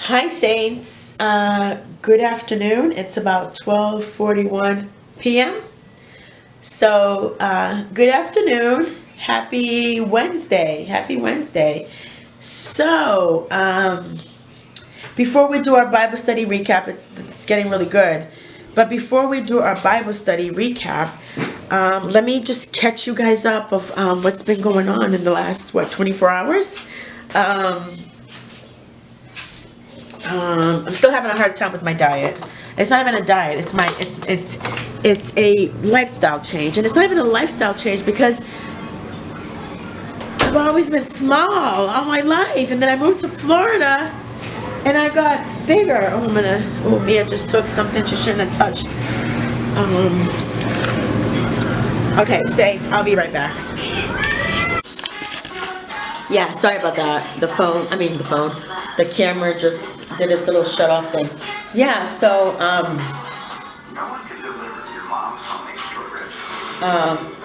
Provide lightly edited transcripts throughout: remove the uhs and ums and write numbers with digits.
Hi Saints, good afternoon. It's about 12:41 p.m. So, good afternoon. Happy Wednesday. Happy Wednesday. So, before we do our Bible study recap, it's getting really good. But before we do our Bible study recap, let me just catch you guys up of what's been going on in the last 24 hours. I'm still having a hard time with my diet. It's not even a diet. It's a lifestyle change, and it's not even a lifestyle change because I've always been small all my life, and then I moved to Florida, and I got bigger. Mia just took something she shouldn't have touched. Okay, Saints, I'll be right back. Yeah, sorry about that. The camera just did this little shut off thing. Yeah, so,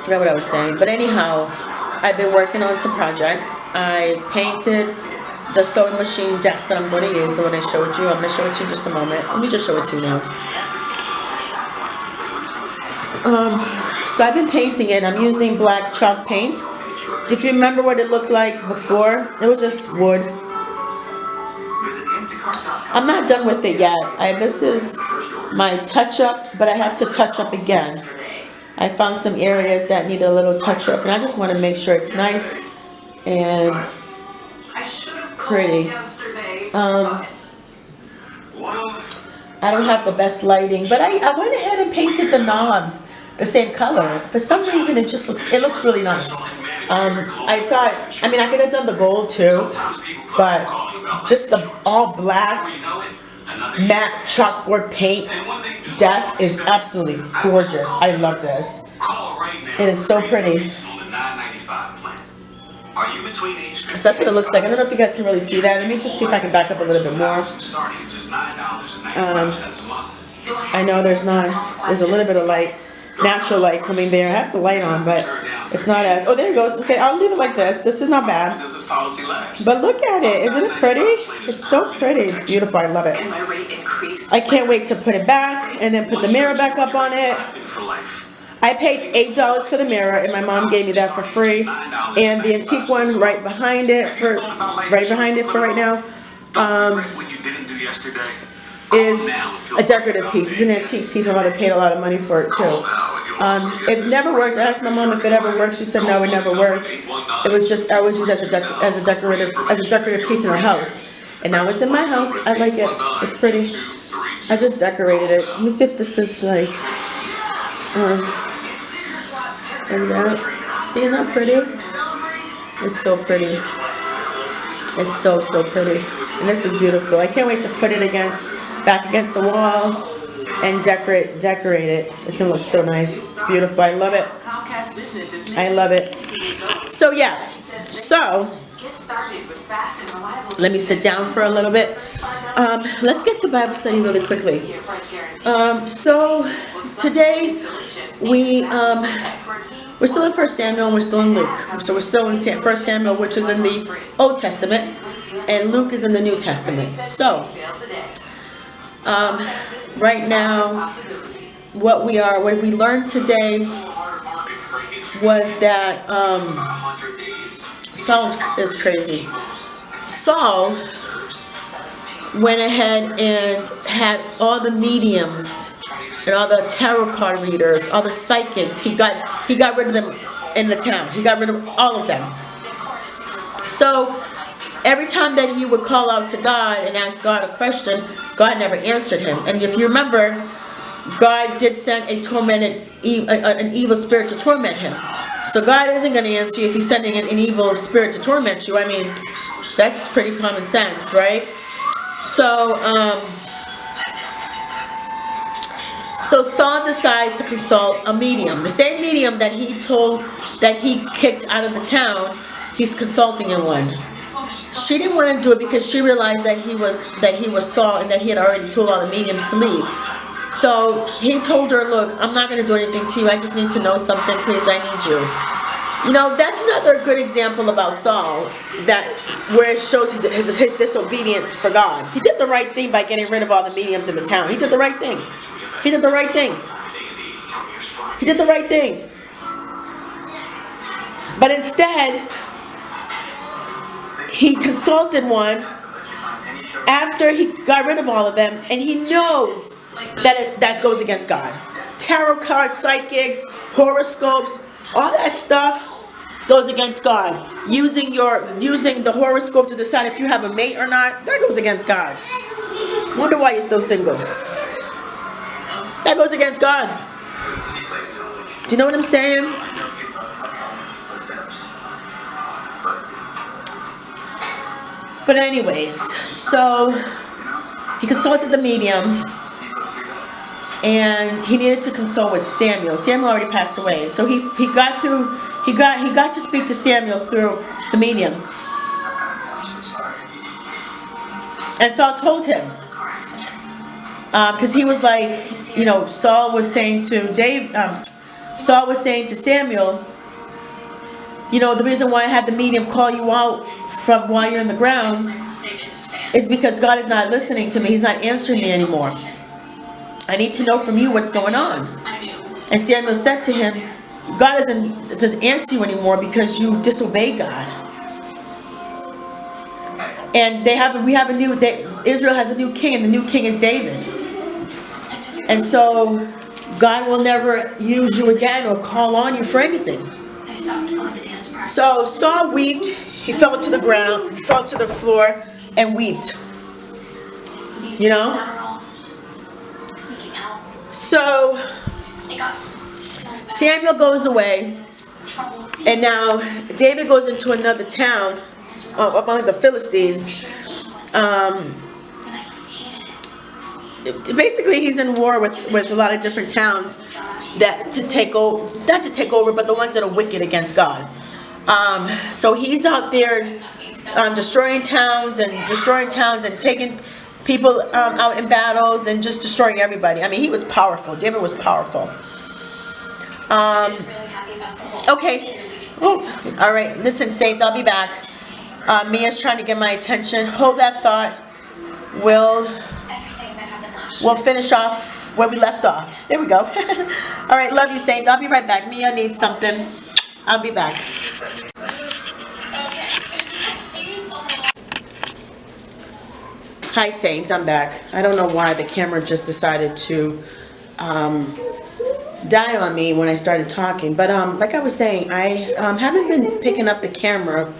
forgot what I was saying. But anyhow, I've been working on some projects. I painted the sewing machine desk that I'm going to use, the one I showed you. I'm going to show it to you in just a moment. Let me just show it to you now. So I've been painting it. I'm using black chalk paint. If you remember what it looked like before, it was just wood. I'm not done with it yet. This is my touch-up, but I have to touch up again. I found some areas that need a little touch-up, and I just want to make sure it's nice and pretty. I don't have the best lighting, but I went ahead and painted the knobs the same color. For some reason, it looks really nice. I could have done the gold too, but just the all black matte chalkboard paint desk is absolutely gorgeous. I love this. It is so pretty. So that's what it looks like. I don't know if you guys can really see that. Let me just see if I can back up a little bit more. I know there's a little bit of light, natural light coming there. I have the light on, but it's not as, oh, there it goes. Okay, I'll leave it like this. This is not bad. But look at it. Isn't it pretty? It's so pretty. It's beautiful. I love it. I can't wait to put it back and then put the mirror back up on it. I paid $8 for the mirror, and my mom gave me that for free. And the antique one right behind it for right now is a decorative piece. It's an antique piece. My mother paid a lot of money for it too. It never worked. I asked my mom if it ever worked. She said no, it never worked. It was just always used as a decorative piece in her house. And now it's in my house. I like it. It's pretty. I just decorated it. Let me see if this is like. There we go. See, isn't that pretty? It's so pretty. It's so pretty. And this is beautiful. I can't wait to put it back against the wall and decorate it. It's gonna look so nice. It's beautiful. I love it. I love it. So yeah. So let me sit down for a little bit. Let's get to Bible study really quickly. So today we're still in 1 Samuel and we're still in Luke. So we're still in 1 Samuel, which is in the Old Testament, and Luke is in the New Testament. So right now, what we learned today was that Saul is crazy. Saul went ahead and had all the mediums and all the tarot card readers, all the psychics. He got rid of them in the town. He got rid of all of them. So every time that he would call out to God and ask God a question, God never answered him. And if you remember, God did send an evil spirit to torment him. So God isn't going to answer you if he's sending an evil spirit to torment you. I mean, that's pretty common sense, right? So Saul decides to consult a medium. The same medium that he kicked out of the town, he's consulting in one. She didn't want to do it because she realized that he was Saul and that he had already told all the mediums to leave. So he told her, look, I'm not going to do anything to you. I just need to know something. Please, I need you. You know, that's another good example about Saul, that where it shows his disobedience for God. He did the right thing by getting rid of all the mediums in the town. He did the right thing. He did the right thing. He did the right thing. But instead, he consulted one after he got rid of all of them, and he knows that that goes against God. Tarot cards, psychics, horoscopes, all that stuff goes against God. Using the horoscope to decide if you have a mate or not, that goes against God. Wonder why you're still single. That goes against God. Do you know what I'm saying? But anyways, so he consulted the medium, and he needed to consult with Samuel. Samuel already passed away, so he got to speak to Samuel through the medium. And Saul told him, because he was like, you know, Saul was saying to Samuel, you know, the reason why I had the medium call you out from while you're in the ground is because God is not listening to me. He's not answering me anymore. I need to know from you what's going on. And Samuel said to him, God doesn't answer you anymore because you disobey God. And Israel has a new king, and the new king is David. And so God will never use you again or call on you for anything. So Saul wept. He fell to the ground, fell to the floor, and wept. You know? So Samuel goes away, and now David goes into another town amongst the Philistines. Basically, he's in war with a lot of different towns not to take over, but the ones that are wicked against God. So he's out there destroying towns and taking people out in battles and just destroying everybody. I mean, he was powerful. David was powerful. Okay. Oh, all right. Listen, saints, I'll be back. Mia's trying to get my attention. Hold that thought. We'll finish off where we left off. There we go. All right. Love you, saints. I'll be right back. Mia needs something. I'll be back. Hi, saints. I'm back. I don't know why the camera just decided to die on me when I started talking. But like I was saying, I haven't been picking up the camera.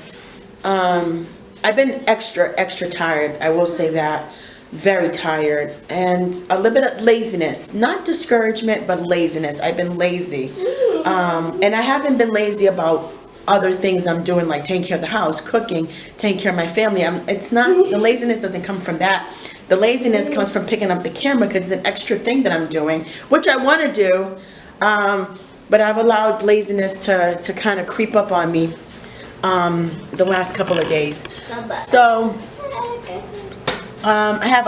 I've been extra tired. I will say that. Very tired. And a little bit of laziness. Not discouragement, but laziness. I've been lazy. And I haven't been lazy about other things I'm doing, like taking care of the house, cooking, taking care of my family. It's not, the laziness doesn't come from that. The laziness comes from picking up the camera because it's an extra thing that I'm doing, which I want to do, but I've allowed laziness to kind of creep up on me the last couple of days. So I have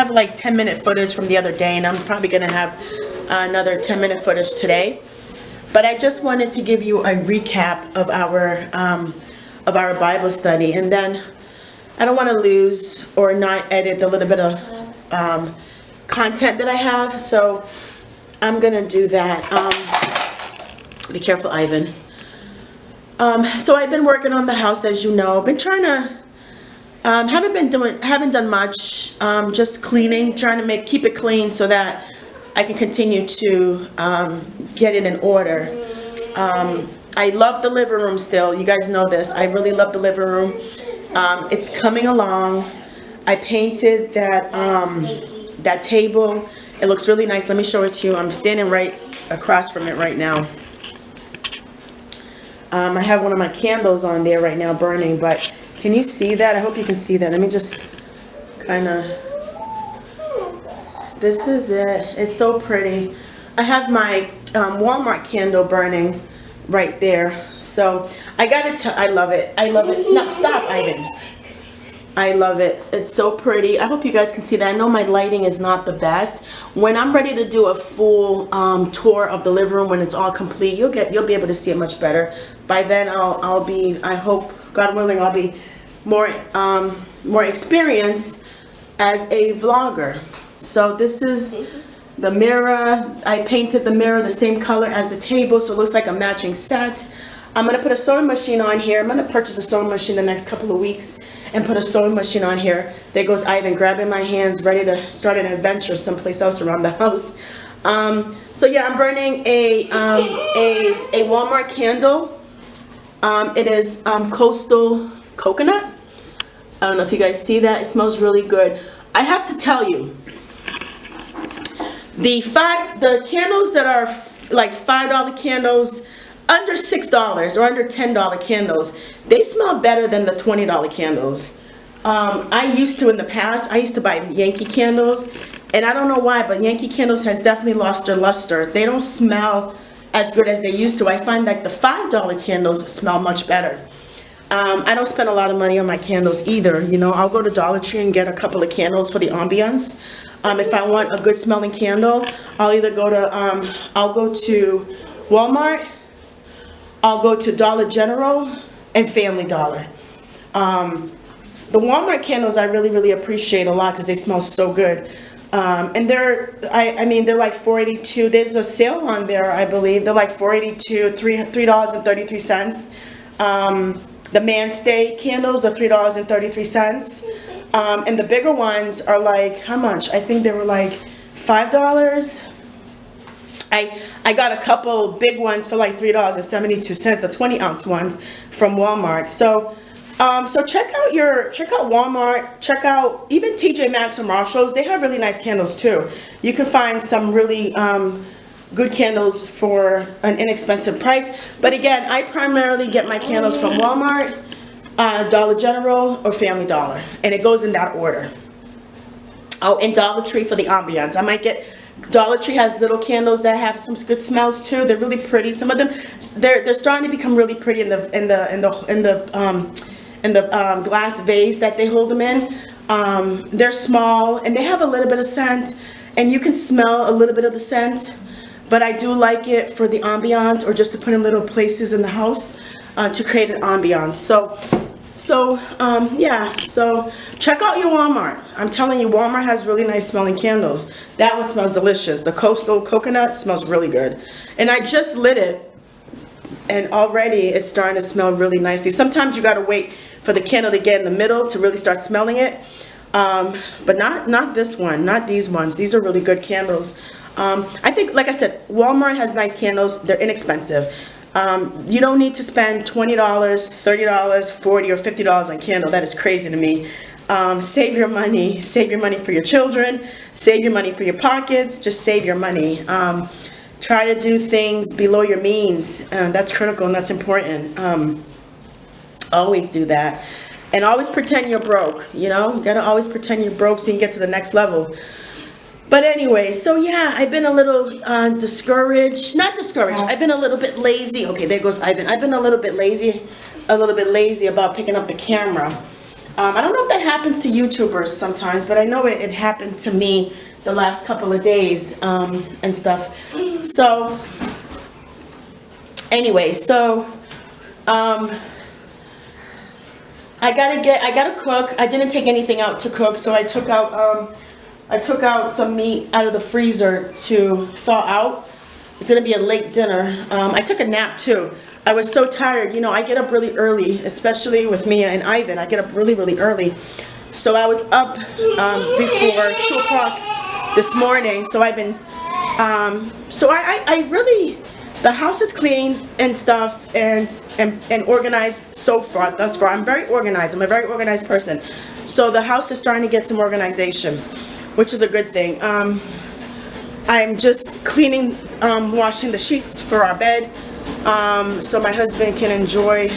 like 10-minute footage from the other day, and I'm probably going to have another 10-minute footage today. But I just wanted to give you a recap of our Bible study, and then I don't want to lose or not edit the little bit of content that I have, so I'm gonna do that. Be careful, Ivan. So I've been working on the house, as you know. Been trying to haven't done much. Just cleaning, trying to keep it clean so that I can continue to get it in order. I love the living room still. You guys know this. I really love the living room. It's coming along. I painted that table. It looks really nice. Let me show it to you. I'm standing right across from it right now. I have one of my candles on there right now burning, but can you see that? I hope you can see that. Let me just kind of... This is it. It's so pretty. I have my Walmart candle burning right there. So I gotta tell, I love it. I love it. No, stop, Ivan. I love it. It's so pretty. I hope you guys can see that. I know my lighting is not the best. When I'm ready to do a full tour of the living room, when it's all complete, you'll be able to see it much better. By then, I'll be, I hope, God willing, I'll be more experienced as a vlogger. So this is the mirror. I painted the mirror the same color as the table, so it looks like a matching set. I'm going to put a sewing machine on here. I'm going to purchase a sewing machine the next couple of weeks and put a sewing machine on here. There goes Ivan grabbing my hands, ready to start an adventure someplace else around the house. So yeah, I'm burning a Walmart candle. It is Coastal Coconut. I don't know if you guys see that. It smells really good. I have to tell you, the candles that are like $5 candles, under $6 or under $10 candles, they smell better than the $20 candles. I used to in the past, I used to buy Yankee candles, and I don't know why, but Yankee candles has definitely lost their luster. They don't smell as good as they used to. I find that the $5 candles smell much better. I don't spend a lot of money on my candles either. You know, I'll go to Dollar Tree and get a couple of candles for the ambiance. If I want a good smelling candle, I'll either go to, I'll go to Walmart, I'll go to Dollar General, and Family Dollar. The Walmart candles I really appreciate a lot because they smell so good. And they're, I mean, they're like $4.82. There's a sale on there, I believe. They're like $4.82, $3.33. The Mainstay candles are $3.33. And the bigger ones are like, how much? I think they were like $5. I got a couple big ones for like $3.72, the 20-ounce ones from Walmart. So check out Walmart, check out even TJ Maxx or Marshalls. They have really nice candles too. You can find some really good candles for an inexpensive price. But again, I primarily get my candles from Walmart, Dollar General, or Family Dollar, and it goes in that order. Oh, and Dollar Tree for the ambiance. I might get, Dollar Tree has little candles that have some good smells too. They're really pretty. Some of them, they're starting to become really pretty in the glass vase that they hold them in. They're small and they have a little bit of scent, and you can smell a little bit of the scent. But I do like it for the ambiance, or just to put in little places in the house to create an ambiance. Yeah, so check out your Walmart. I'm telling you, Walmart has really nice smelling candles. That one smells delicious. The Coastal Coconut smells really good. And I just lit it, and already it's starting to smell really nicely. Sometimes you gotta wait for the candle to get in the middle to really start smelling it. But not this one, not these ones. These are really good candles. I think, like I said, Walmart has nice candles. They're inexpensive. You don't need to spend $20, $30, $40, or $50 on candle. That is crazy to me. Save your money. Save your money for your children. Save your money for your pockets. Just save your money. Try to do things below your means. That's critical and that's important. Always do that. And always pretend you're broke. You know, you gotta always pretend you're broke so you can get to the next level. But anyway, so yeah, I've been a little discouraged. Not discouraged. I've been a little bit lazy. Okay, there goes Ivan. I've been a little bit lazy about picking up the camera. I don't know if that happens to YouTubers sometimes, but I know it happened to me the last couple of days and stuff. So anyway, so I gotta cook. I didn't take anything out to cook, so I took out some meat out of the freezer to thaw out. It's gonna be a late dinner. I took a nap too. I was so tired. You know, I get up really early, especially with Mia and Ivan. I get up really early. So I was up before 2 o'clock this morning. So I've been, I really, the house is clean and stuff and organized thus far. I'm very organized. I'm a very organized person. So the house is starting to get some organization, which is a good thing. I'm just cleaning, washing the sheets for our bed, so my husband can enjoy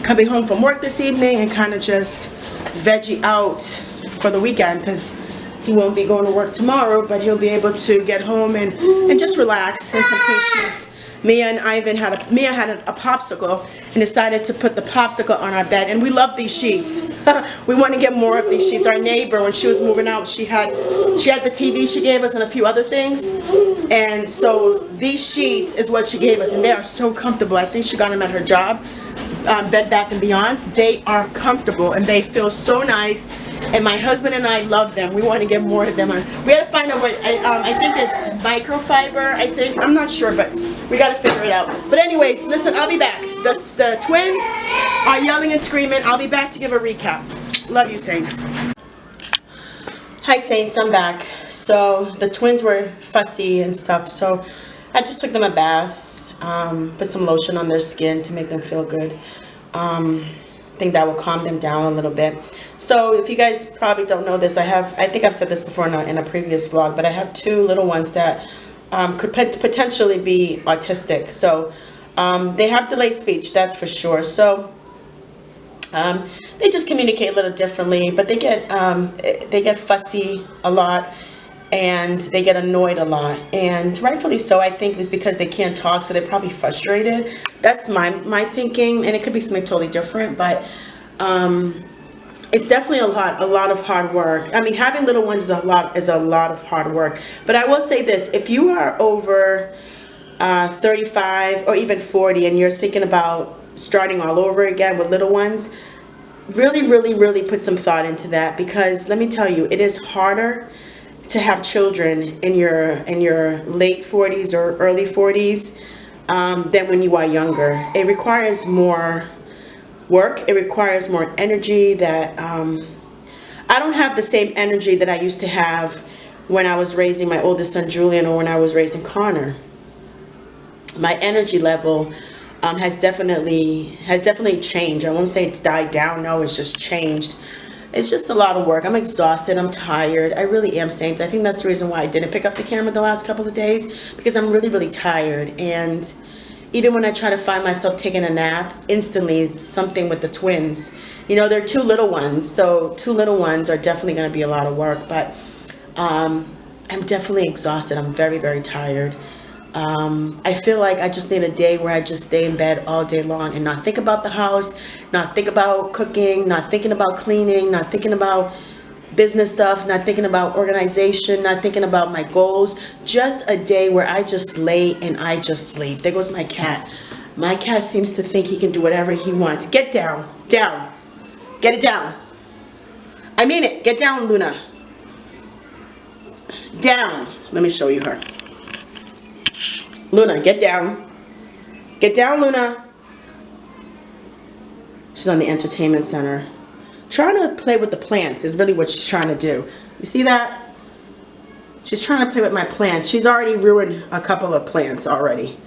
coming home from work this evening and kind of just veggie out for the weekend, because he won't be going to work tomorrow, but he'll be able to get home and just relax in some clean sheets. Mia and Ivan Mia had a popsicle, and decided to put the popsicle on our bed. And we love these sheets. We want to get more of these sheets. Our neighbor, when she was moving out, she had the TV she gave us and a few other things. And so these sheets is what she gave us, and they are so comfortable. I think she got them at her job, Bed Bath & Beyond. They are comfortable and they feel so nice. And my husband and I love them. We want to get more of them. We got to find out what, I think it's microfiber, I think. I'm not sure, but we got to figure it out. But anyways, listen, I'll be back. The twins are yelling and screaming. I'll be back to give a recap. Love you, Saints. Hi, Saints. I'm back. So the twins were fussy and stuff. So I just took them a bath, put some lotion on their skin to make them feel good. I think that will calm them down a little bit. So if you guys probably don't know this, I think I've said this before in a previous vlog, but I have two little ones that could potentially be autistic. So they have delayed speech, that's for sure. So they just communicate a little differently, but they get fussy a lot, and they get annoyed a lot, and rightfully so. I think it's because they can't talk, so they're probably frustrated. That's my thinking, and it could be something totally different, but it's definitely a lot of hard work. I mean, having little ones is a lot of hard work. But I will say this: if you are over 35 or even 40, and you're thinking about starting all over again with little ones, really put some thought into that, because let me tell you, it is harder to have children in your late 40s or early 40s than when you are younger. It requires more work. It requires more energy that I don't have the same energy that I used to have when I was raising my oldest son Julian, or when I was raising Connor. My energy level has definitely changed. I won't say it's died down. No, it's just changed. It's just a lot of work. I'm exhausted. I'm tired. I really am, Saints. I think that's the reason why I didn't pick up the camera the last couple of days, because I'm really tired. And even when I try to find myself taking a nap, instantly it's something with the twins. You know, they're two little ones, so two little ones are definitely going to be a lot of work. But I'm definitely exhausted. I'm very tired. I feel like I just need a day where I just stay in bed all day long and not think about the house, not think about cooking, not thinking about cleaning, not thinking about business stuff, not thinking about organization, not thinking about my goals. Just a day where I just lay and I just sleep. There goes my cat. My cat seems to think he can do whatever he wants. Get down. Down. Get it down. I mean it. Get down, Luna. Down. Let me show you her. Luna, get down. Get down, Luna. She's on the entertainment center. Trying to play with the plants is really what she's trying to do. You see that? She's trying to play with my plants. She's already ruined a couple of plants already.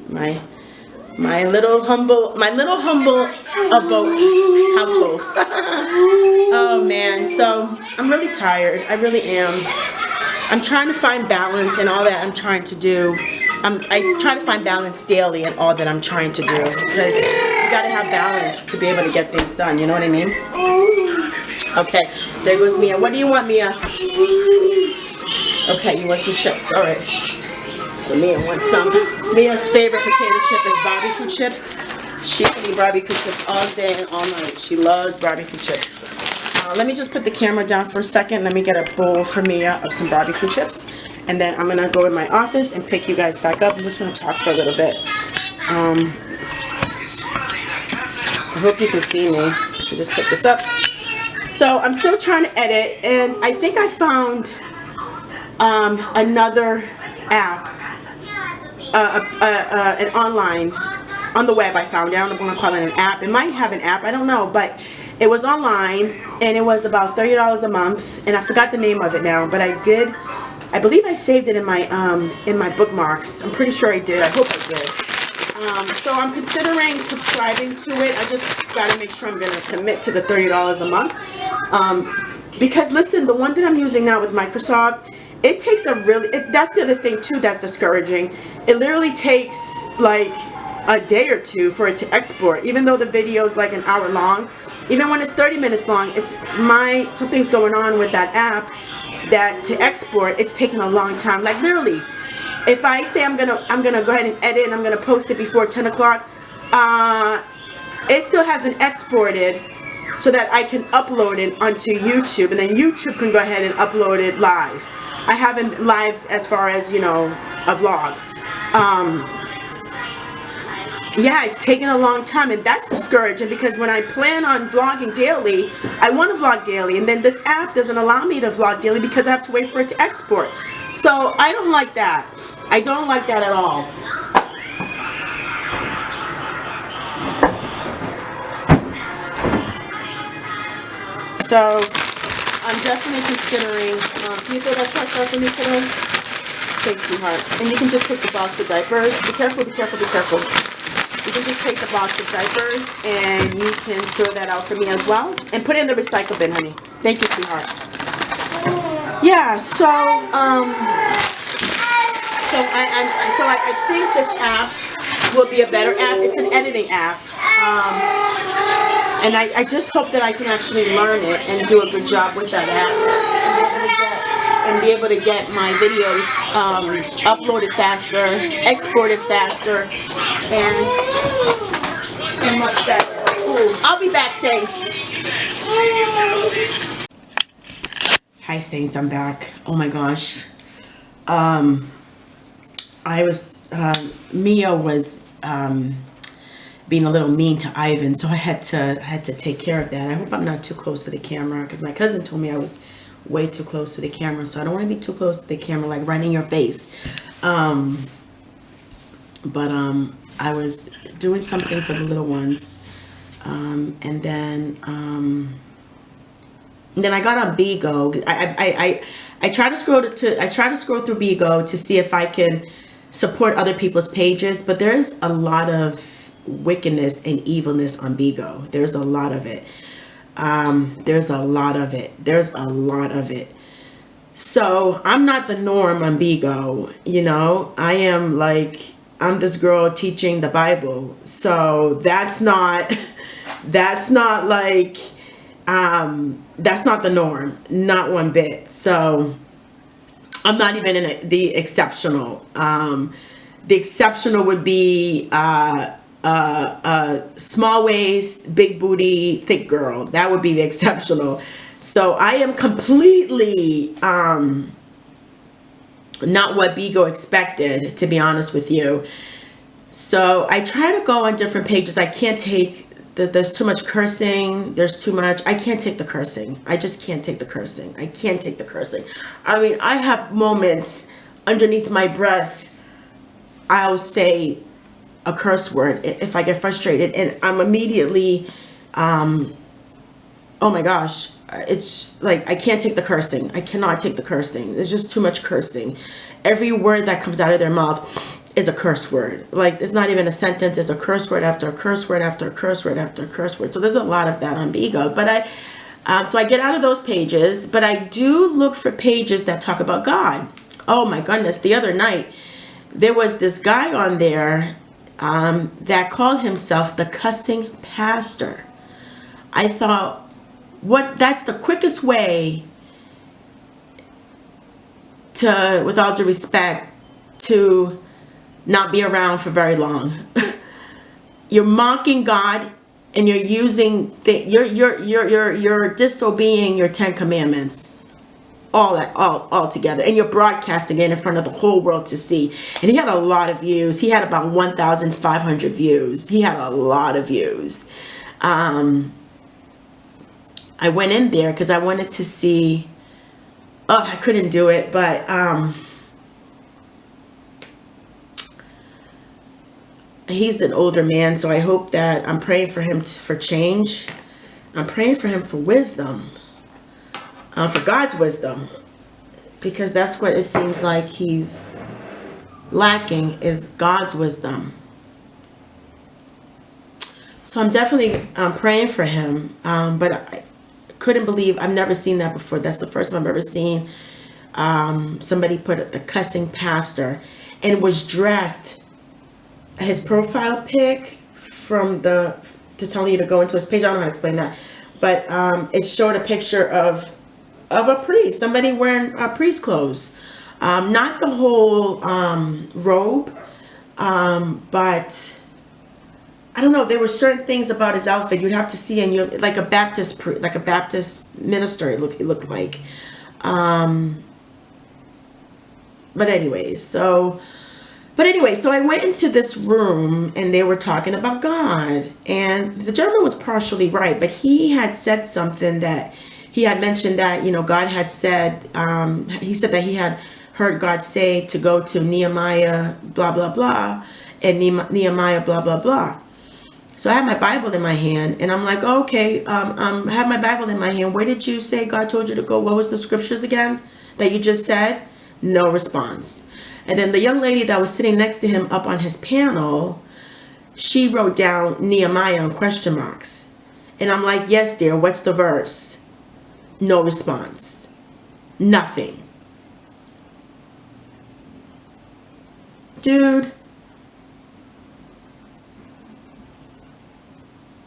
My little humble abode household. Oh man, so I'm really tired. I really am. I'm trying to find balance in all that I'm trying to do. I try to find balance daily in all that I'm trying to do, because you gotta have balance to be able to get things done, you know what I mean? Okay, there goes Mia. What do you want, Mia? Okay, you want some chips, alright. So Mia wants some. Mia's favorite potato chip is barbecue chips. She can eat barbecue chips all day and all night. She loves barbecue chips. Let me just put the camera down for a second. Let me get a bowl for Mia of some barbecue chips. And then I'm going to go in my office and pick you guys back up. I'm just going to talk for a little bit. I hope you can see me. I'll just pick this up. So I'm still trying to edit. And I think I found another app. An online. On the web I found it. I don't know if I'm going to call it an app. It might have an app. I don't know. But it was online, and it was about $30 a month, and I forgot the name of it now, but I believe I saved it in my bookmarks. I'm pretty sure I did. I hope I did. So I'm considering subscribing to it. I just got to make sure I'm going to commit to the $30 a month. Because listen, the one that I'm using now with Microsoft, it takes that's the other thing too that's discouraging. It literally takes like a day or two for it to export, even though the video is like an hour long. Even when it's 30 minutes long, something's going on with that app that to export, it's taking a long time. Like literally, if I say I'm gonna go ahead and edit and I'm gonna post it before 10 o'clock, it still hasn't exported so that I can upload it onto YouTube, and then YouTube can go ahead and upload it live. I haven't live as far as, you know, a vlog. Yeah, it's taken a long time, and that's discouraging because when I plan on vlogging daily, I want to vlog daily, and then this app doesn't allow me to vlog daily because I have to wait for it to export. So I don't like that. I don't like that at all. So I'm definitely considering, can you throw that trash out for me today? Thanks, sweetheart. And you can just take the box of diapers. Be careful, be careful, be careful. You can just take the box of diapers and you can throw that out for me as well. And put it in the recycle bin, honey. Thank you, sweetheart. Yeah, so I think this app will be a better app. It's an editing app. And I just hope that I can actually learn it and do a good job with that app. And be able to get my videos uploaded faster, exported faster, and much better. Ooh, I'll be back, Saints. Hi, Saints. I'm back. Oh my gosh. Mia was being a little mean to Ivan, so I had to take care of that. I hope I'm not too close to the camera because my cousin told me I was way too close to the camera, so I don't want to be too close to the camera, like right in your face. But I was doing something for the little ones, and then I got on Bigo. I try to scroll through Bigo to see if I can support other people's pages, but there's a lot of wickedness and evilness on Bigo. There's a lot of it. There's a lot of it. So I'm not the norm on Bigo, you know. I'm this girl teaching the Bible. So that's not that's not the norm, not one bit. So I'm not even in the exceptional. The exceptional would be small waist, big booty, thick girl. That would be the exceptional. So I am completely not what Bigo expected, to be honest with you. So I try to go on different pages. I can't take there's too much cursing. There's too much. I can't take the cursing. I just can't take the cursing. I can't take the cursing. I mean, I have moments underneath my breath. I'll say a curse word if I get frustrated, and I'm immediately, oh my gosh, it's like I can't take the cursing. I cannot take the cursing. There's just too much cursing. Every word that comes out of their mouth is a curse word. Like, it's not even a sentence. It's a curse word after a curse word after a curse word after a curse word. So there's a lot of that on Bigo. But so I get out of those pages, but I do look for pages that talk about God. Oh my goodness. The other night, there was this guy on there that called himself the cussing pastor. I thought, that's the quickest way to, with all due respect, to not be around for very long. You're mocking God, and you're using you're disobeying your 10 commandments, all together, and you're broadcasting it in front of the whole world to see. And he had a lot of views. He had about 1,500 views. He had a lot of views. I went in there because I wanted to see. Oh, I couldn't do it, but he's an older man, so I hope that I'm praying for him for change. I'm praying for him for wisdom, for God's wisdom, because that's what it seems like he's lacking, is God's wisdom. So I'm definitely praying for him, but I couldn't believe, I've never seen that before. That's the first time I've ever seen somebody put the cussing pastor, and was dressed. His profile pic to tell you to go into his page. I don't know how to explain that, but it showed a picture of a priest, somebody wearing priest clothes. Not the whole robe, but I don't know. There were certain things about his outfit you'd have to see, and you like a like a Baptist minister. He looked like. But anyways, so I went into this room and they were talking about God, and the gentleman was partially right, but he had said something that he had mentioned that, God had said, he said that he had heard God say to go to Nehemiah, blah, blah, blah, and Nehemiah, blah, blah, blah. So I had my Bible in my hand, and I'm like, oh, okay, I have my Bible in my hand. Where did you say God told you to go? What was the scriptures again that you just said? No response. And then the young lady that was sitting next to him up on his panel, she wrote down Nehemiah on question marks. And I'm like, yes, dear, what's the verse? No response. Nothing. Dude,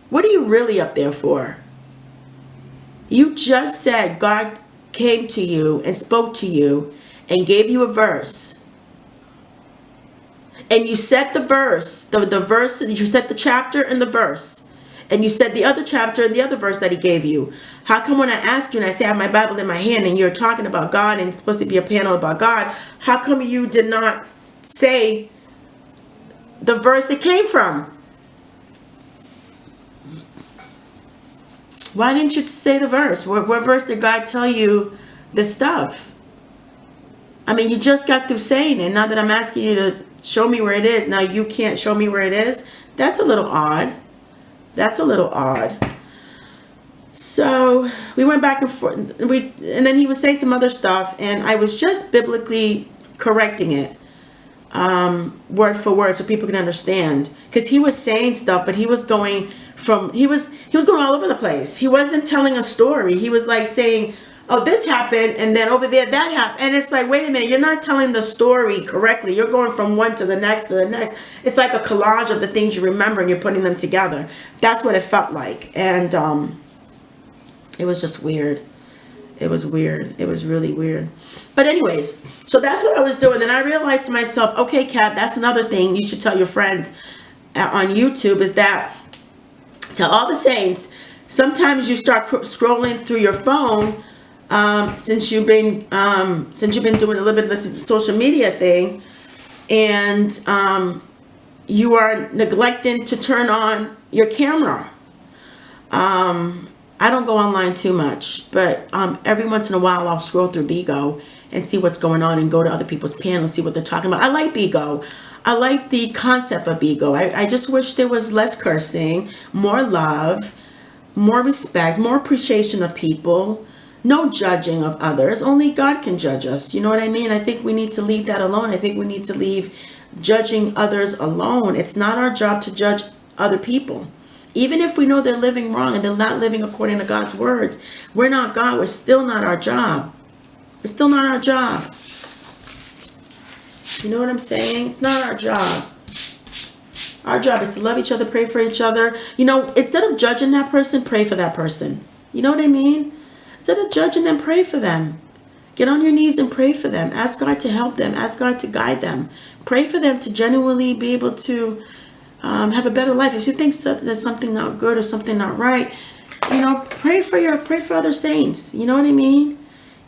what are you really up there for? You just said God came to you and spoke to you and gave you a verse. And you set the verse, the verse, you set the chapter and the verse. And you said the other chapter and the other verse that he gave you. How come when I ask you and I say I have my Bible in my hand and you're talking about God and it's supposed to be a panel about God, how come you did not say the verse it came from? Why didn't you say the verse? What verse did God tell you this stuff? I mean, you just got through saying it. Now that I'm asking you to show me where it is, now you can't show me where it is. That's a little odd. That's a little odd. So we went back and forth. And then he would say some other stuff, and I was just biblically correcting it, word for word, so people can understand. Because he was saying stuff, but he was going going all over the place. He wasn't telling a story. He was like saying, oh, this happened, and then over there that happened. And it's like, wait a minute, you're not telling the story correctly. You're going from one to the next to the next. It's like a collage of the things you remember and you're putting them together. That's what it felt like. And it was just weird. It was weird. It was really weird. But anyways, so that's what I was doing. Then I realized to myself, okay, Kat, that's another thing you should tell your friends on YouTube, is that to all the saints, sometimes you start scrolling through your phone, since you've been doing a little bit of this social media thing, and you are neglecting to turn on your camera. I don't go online too much, but every once in a while I'll scroll through Bigo and see what's going on and go to other people's panels, see what they're talking about. I like Bigo. I like the concept of Bigo. I just wish there was less cursing, more love, more respect, more appreciation of people, no judging of others. Only God can judge us. You know what I mean? I think we need to leave that alone. I think we need to leave judging others alone. It's not our job to judge other people. Even if we know they're living wrong and they're not living according to God's words, we're not God. We're still not our job. It's still not our job. You know what I'm saying? It's not our job. Our job is to love each other, pray for each other. You know, instead of judging that person, pray for that person. You know what I mean? Instead of judging them, pray for them. Get on your knees and pray for them. Ask God to help them. Ask God to guide them. Pray for them to genuinely be able to have a better life. If you think there's something not good or something not right, pray for other saints. You know what I mean?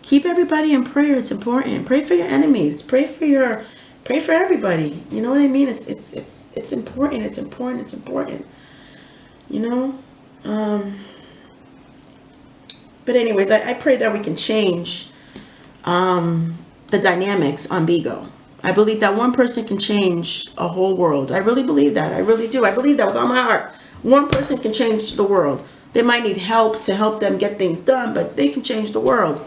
Keep everybody in prayer. It's important. Pray for your enemies. Pray for everybody. You know what I mean? It's important. It's important. It's important. You know? But anyways, I pray that we can change the dynamics on Bigo. I believe that one person can change a whole world. I really believe that. I really do. I believe that with all my heart. One person can change the world. They might need help to help them get things done, but they can change the world.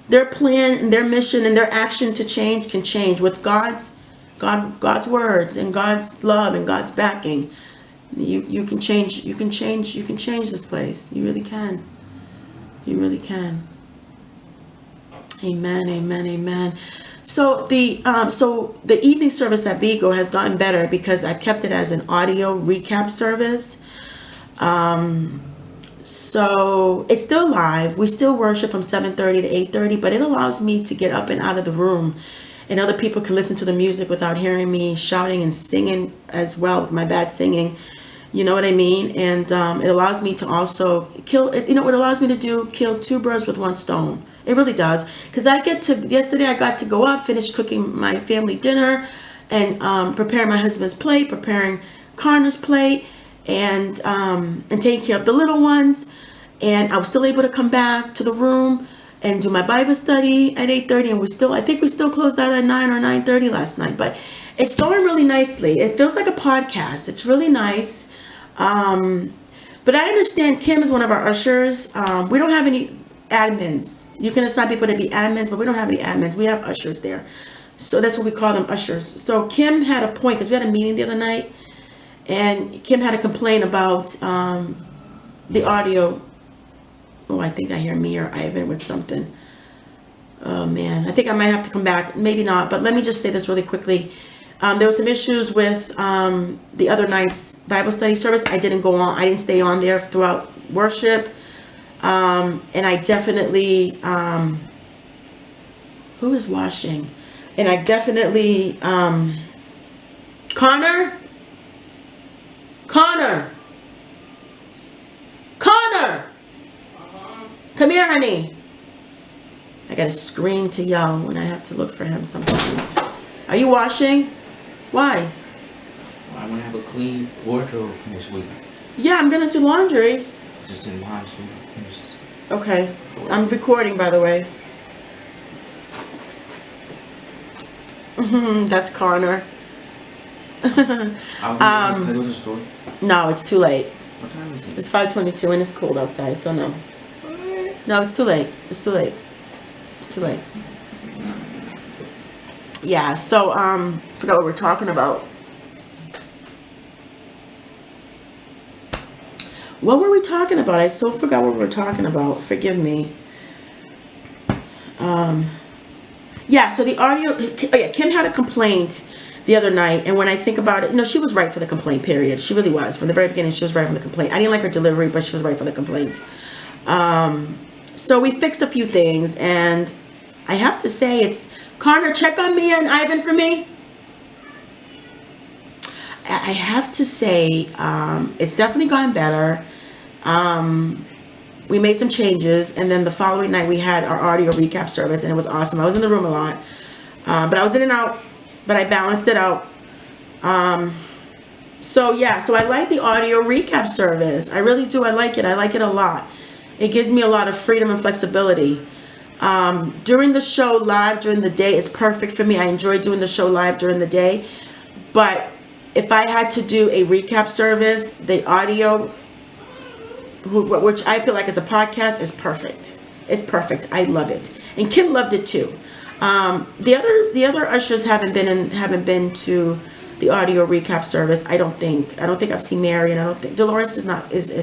Their plan and their mission and their action to change can change with God's words and God's love and God's backing. You can change this place. You really can. You really can. Amen, amen, amen. So the evening service at Bigo has gotten better because I've kept it as an audio recap service. So it's still live. We still worship from 7:30 to 8:30, but it allows me to get up and out of the room and other people can listen to the music without hearing me shouting and singing as well with my bad singing. You know what I mean? And it allows me to also kill, you know, it allows me to kill two birds with one stone. It really does. Because yesterday I got to go up, finish cooking my family dinner, and preparing my husband's plate, preparing Connor's plate, and taking care of the little ones. And I was still able to come back to the room and do my Bible study at 8:30, and I think we still closed out at 9 or 9:30 last night. But it's going really nicely. It feels like a podcast. It's really nice. But I understand Kim is one of our ushers. We don't have any admins. You can assign people to be admins, but we don't have any admins. We have ushers there. So that's what we call them, ushers. So Kim had a point, because we had a meeting the other night, and Kim had a complaint about the audio. Oh, I think I hear me or Ivan with something. Oh man, I think I might have to come back. Maybe not, but let me just say this really quickly. There were some issues with the other night's Bible study service. I didn't go on. I didn't stay on there throughout worship. And I definitely, who is washing? And I definitely, Connor, come here, honey. I gotta scream to yell when I have to look for him sometimes. Are you washing? Why? I want to have a clean wardrobe for next week. Yeah, I'm gonna do laundry. It's just in mine, so I'm just... Okay. I'm recording, by the way. That's Connor. Can I go to the store? No, it's too late. What time is it? It's 5:22 and it's cold outside, so no. No, it's too late. It's too late. It's too late. Yeah, so forgot what we're talking about. What were we talking about? I still forgot what we were talking about. Forgive me. Yeah, so the audio, Kim had a complaint the other night, and when I think about it, you know, she was right for the complaint, period. She really was. From the very beginning, she was right for the complaint. I didn't like her delivery, but she was right for the complaint. So we fixed a few things, and I have to say, it's Connor, check on Mia and Ivan for me. I have to say, it's definitely gone better. We made some changes, and then the following night we had our audio recap service, and it was awesome. I was in the room a lot, but I was in and out, but I balanced it out. So yeah, so I like the audio recap service. I really do. I like it. I like it a lot. It gives me a lot of freedom and flexibility. During the show live during the day is perfect for me. I enjoy doing the show live during the day, but if I had to do a recap service, the audio, which I feel like is a podcast, is perfect. It's perfect. I love it, and Kim loved it too. The other ushers haven't been to the audio recap service. I don't think I've seen Mary, and I don't think Dolores is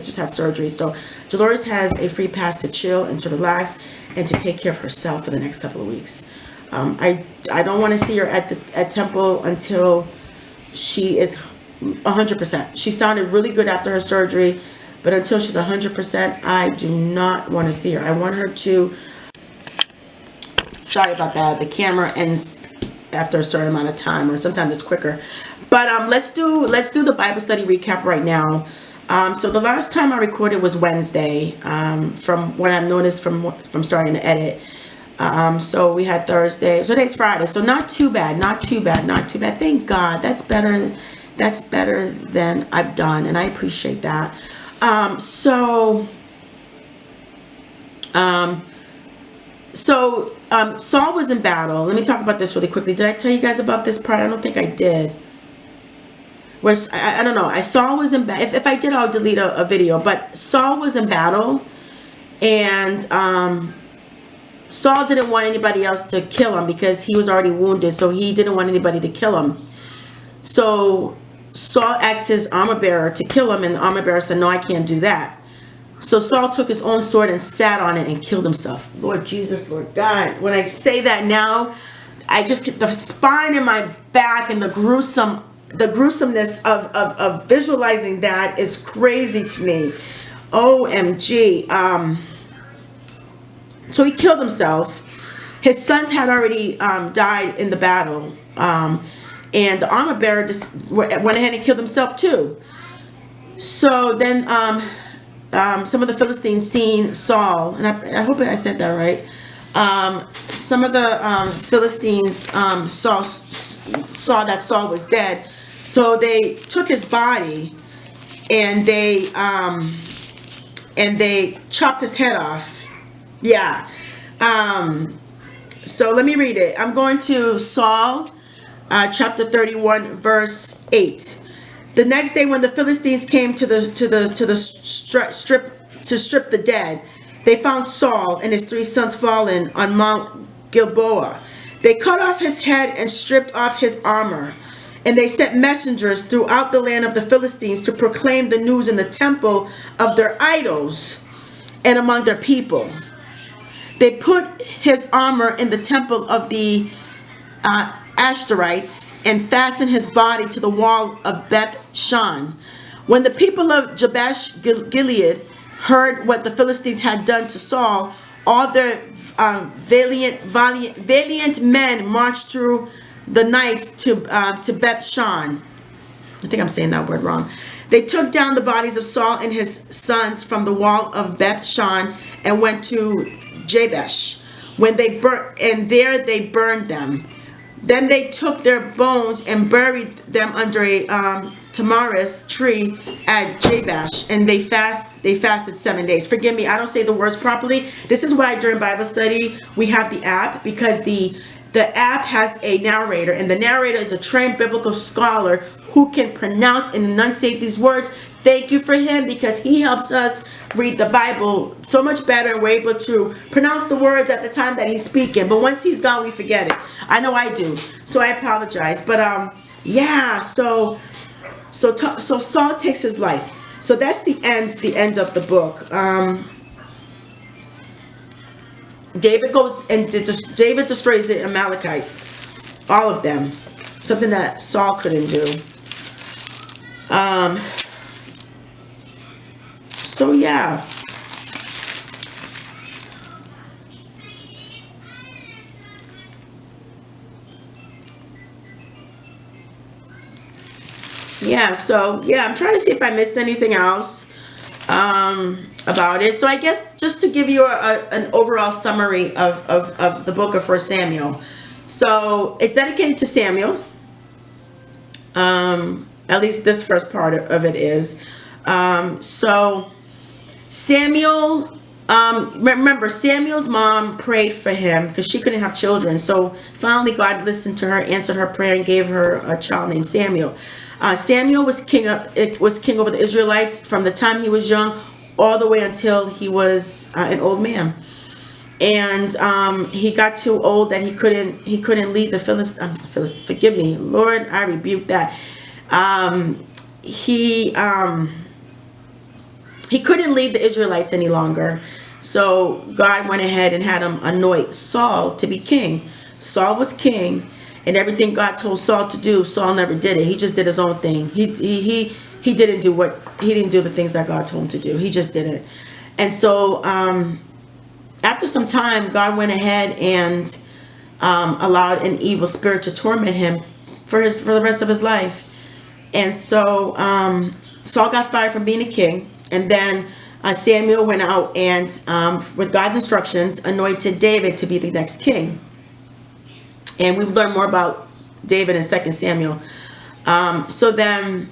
just had surgery. So Dolores has a free pass to chill and to relax and to take care of herself for the next couple of weeks. I don't want to see her at Temple until she is 100%. She sounded really good after her surgery, but until she's 100%, I do not want to see her. I want her to. Sorry about that. The camera ends after a certain amount of time, or sometimes it's quicker. But let's do the Bible study recap right now. So the last time I recorded was Wednesday. From what I've noticed from starting to edit. So we had Thursday. So today's Friday. So not too bad. Not too bad. Thank God. That's better. That's better than I've done, and I appreciate that. Saul was in battle. Let me talk about this really quickly. Did I tell you guys about this part? I don't think I did. I don't know. Saul was in battle. If I did, I'll delete a video. But Saul was in battle, and Saul didn't want anybody else to kill him because he was already wounded. So he didn't want anybody to kill him. So Saul asked his armor bearer to kill him, and the armor bearer said, "No, I can't do that." So Saul took his own sword and sat on it and killed himself. Lord Jesus, Lord God. When I say that now, I just get the spine in my back, and the gruesomeness of visualizing that is crazy to me. OMG. So he killed himself. His sons had already died in the battle, and the armor bearer just went ahead and killed himself too. So then some of the Philistines seen Saul, and I hope I said that right. Some of the Philistines saw that Saul was dead, so they took his body and they chopped his head off. Yeah. So let me read it. I'm going to Saul, chapter 31, verse 8. The next day, when the Philistines came to strip the dead, they found Saul and his 3 sons fallen on Mount Gilboa. They cut off his head and stripped off his armor. And they sent messengers throughout the land of the Philistines to proclaim the news in the temple of their idols and among their people. They put his armor in the temple of the Ashtorites and fastened his body to the wall of Beth Shan. When the people of Jabesh Gilead heard what the Philistines had done to Saul, all their valiant men marched through the night to Beth Shan. I think I'm saying that word wrong. They took down the bodies of Saul and his sons from the wall of Beth Shan and went to Jabesh. When they they burned them. Then they took their bones and buried them under a tamarisk tree at Jabesh, and they fasted 7 days. Forgive me, I don't say the words properly. This is why during Bible study we have the app, because the app has a narrator, and the narrator is a trained biblical scholar who can pronounce and enunciate these words. Thank you for him, because he helps us read the Bible so much better, and we're able to pronounce the words at the time that he's speaking. But once he's gone, we forget it. I know I do, so I apologize. But yeah, so Saul takes his life. So that's the end of the book. David goes and David destroys the Amalekites, all of them, something that Saul couldn't do. So yeah. Yeah, so yeah, I'm trying to see if I missed anything else about it. So I guess just to give you an overall summary of the book of 1 Samuel. So it's dedicated to Samuel. At least this first part of it is. So Samuel, remember Samuel's mom prayed for him because she couldn't have children. So finally God listened to her, answered her prayer, and gave her a child named Samuel. Samuel was king over the Israelites from the time he was young all the way until he was an old man. And he got too old that he couldn't lead the Philistines. Forgive me, Lord, I rebuke that. He couldn't lead the Israelites any longer. So God went ahead and had him anoint Saul to be king. Saul was king, and everything God told Saul to do, Saul never did it. He just did his own thing. He didn't do the things that God told him to do. He just didn't. And so after some time, God went ahead and allowed an evil spirit to torment him for the rest of his life. And so Saul got fired from being a king, and then Samuel went out and with God's instructions anointed David to be the next king. And we learn more about David in 2 Samuel. So then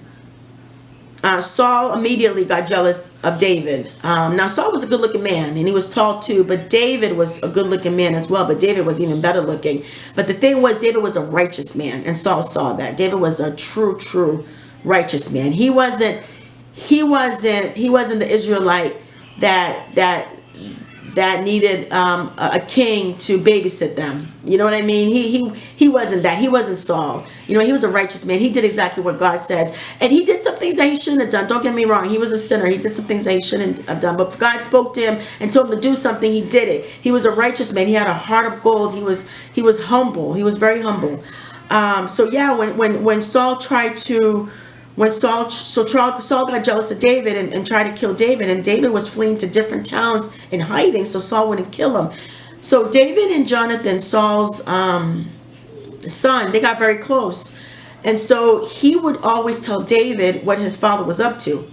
Saul immediately got jealous of David. Now Saul was a good looking man, and he was tall too, but David was a good looking man as well, but David was even better looking. But the thing was, David was a righteous man, and Saul saw that. David was a true righteous man. He wasn't the Israelite that needed a king to babysit them. You know what I mean? He wasn't that. He wasn't Saul. You know, he was a righteous man. He did exactly what God says. And he did some things that he shouldn't have done. Don't get me wrong. He was a sinner. He did some things that he shouldn't have done. But if God spoke to him and told him to do something, he did it. He was a righteous man. He had a heart of gold. He was humble. He was very humble. So yeah, when Saul tried to Saul got jealous of David and tried to kill David, and David was fleeing to different towns and hiding so Saul wouldn't kill him. So David and Jonathan, Saul's son, they got very close. And so he would always tell David what his father was up to.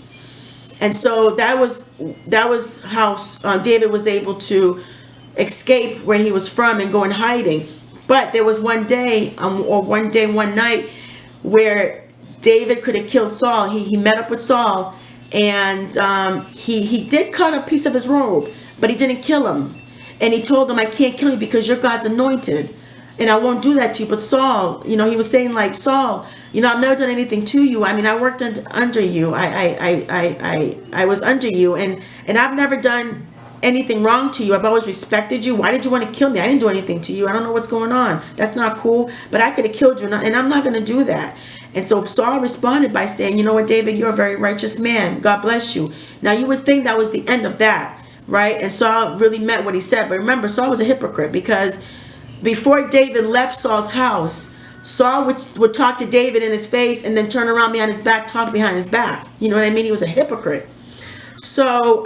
And so that was how David was able to escape where he was from and go in hiding. But there was one day, one night, where David could have killed Saul. He met up with Saul, and he did cut a piece of his robe, but he didn't kill him. And he told him, I can't kill you because you're God's anointed, and I won't do that to you. But Saul, he was saying, like, Saul, I've never done anything to you. I mean, I worked under you. I was under you, and I've never done anything wrong to you. I've always respected you. Why did you want to kill me? I didn't do anything to you. I don't know what's going on. That's not cool. But I could have killed you, and I'm not going to do that. And so Saul responded by saying, you know what, David, you're a very righteous man. God bless you. Now, you would think that was the end of that, right? And Saul really meant what he said. But remember, Saul was a hypocrite, because before David left Saul's house, Saul would talk to David in his face and then turn around behind his back, talk behind his back. You know what I mean? He was a hypocrite. So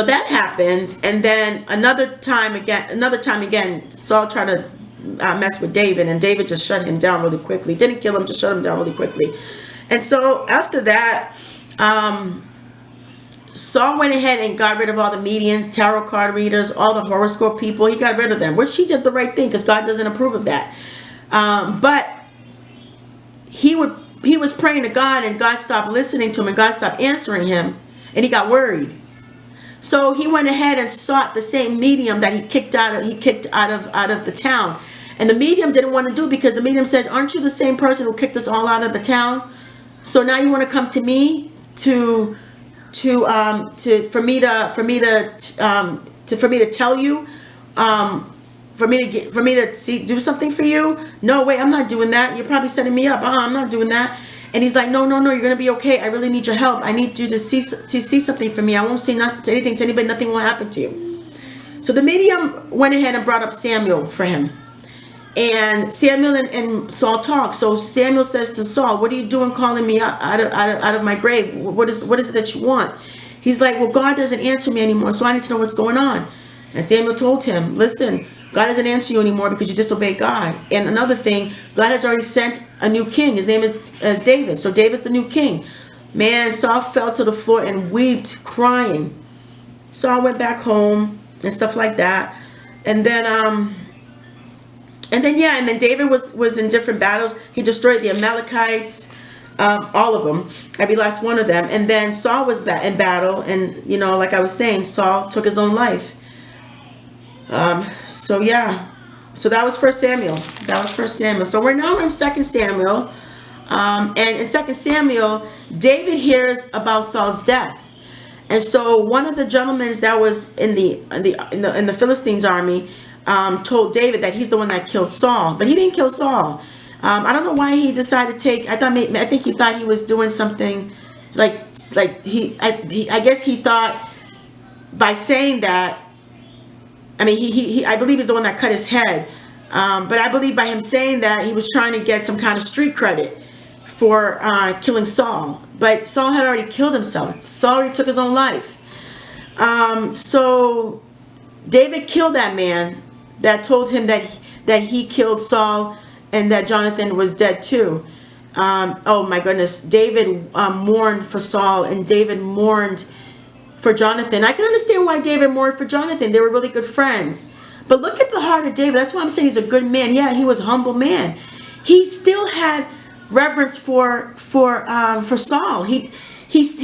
that happens, and then another time again, Saul tried to mess with David, and David just shut him down really quickly. Didn't kill him, just shut him down really quickly. And so after that, Saul went ahead and got rid of all the mediums, tarot card readers, all the horoscope people. He got rid of them, which he did the right thing, because God doesn't approve of that. But he was praying to God, and God stopped listening to him, and God stopped answering him, and he got worried. So he went ahead and sought the same medium that he kicked out of the town. And the medium didn't want to do, because the medium said, aren't you the same person who kicked us all out of the town? So now you want to come to me for me to tell you, for me to do something for you? No, wait, I'm not doing that. You're probably setting me up. I'm not doing that. And he's like, no, you're gonna be okay. I really need your help. I need you to see something for me. I won't say anything to anybody. Nothing will happen to you. So the medium went ahead and brought up Samuel for him. And Samuel and Saul talk. So Samuel says to Saul, what are you doing calling me out of my grave? What is it that you want? He's like, well, God doesn't answer me anymore, so I need to know what's going on. And Samuel told him, listen, God doesn't answer you anymore because you disobeyed God. And another thing, God has already sent a new king. His name is David. So David's the new king. Man, Saul fell to the floor and wept, crying. Saul went back home and stuff like that. And then David was in different battles. He destroyed the Amalekites, all of them, every last one of them. And then Saul was in battle, and like I was saying, Saul took his own life. So that was 1 Samuel. So we're now in 2 Samuel, and in 2 Samuel, David hears about Saul's death. And so one of the gentlemen that was in the Philistines' army told David that he's the one that killed Saul, but he didn't kill Saul. I don't know why he decided to take. I think he thought he was doing something, I guess he thought by saying that. I mean, I believe he's the one that cut his head, but I believe by him saying that he was trying to get some kind of street credit for killing Saul. But Saul had already killed himself. Saul already took his own life. So David killed that man that told him that he killed Saul and that Jonathan was dead too. Oh my goodness. David mourned for Saul, and David mourned for Jonathan. I can understand why David mourned for Jonathan. They were really good friends. But look at the heart of David. That's why I'm saying he's a good man. Yeah, he was a humble man. He still had reverence for Saul. He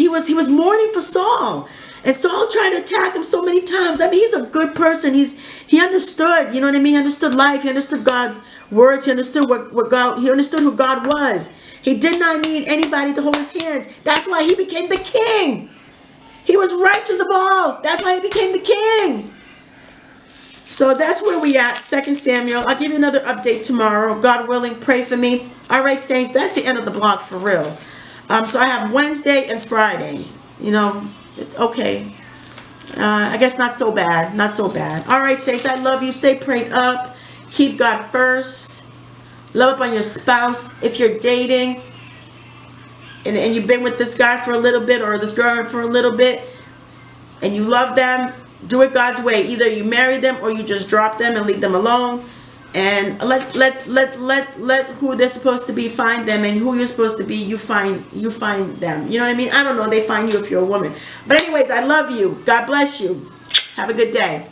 was mourning for Saul. And Saul tried to attack him so many times. I mean, he's a good person. He understood, you know what I mean? He understood life. He understood God's words. He understood he understood who God was. He did not need anybody to hold his hands. That's why he became the king. He was righteous of all. That's why he became the king. So that's where we at, 2 Samuel. I'll give you another update tomorrow. God willing, pray for me. All right, saints, that's the end of the blog for real. So I have Wednesday and Friday. Okay. I guess not so bad. Not so bad. All right, saints, I love you. Stay prayed up. Keep God first. Love up on your spouse. If you're dating, and you've been with this guy for a little bit or this girl for a little bit, and you love them, do it God's way. Either you marry them or you just drop them and leave them alone, and let who they're supposed to be find them, and who you're supposed to be, you find them. You know what I mean? I don't know, they find you if you're a woman. But anyways, I love you. God bless you. Have a good day.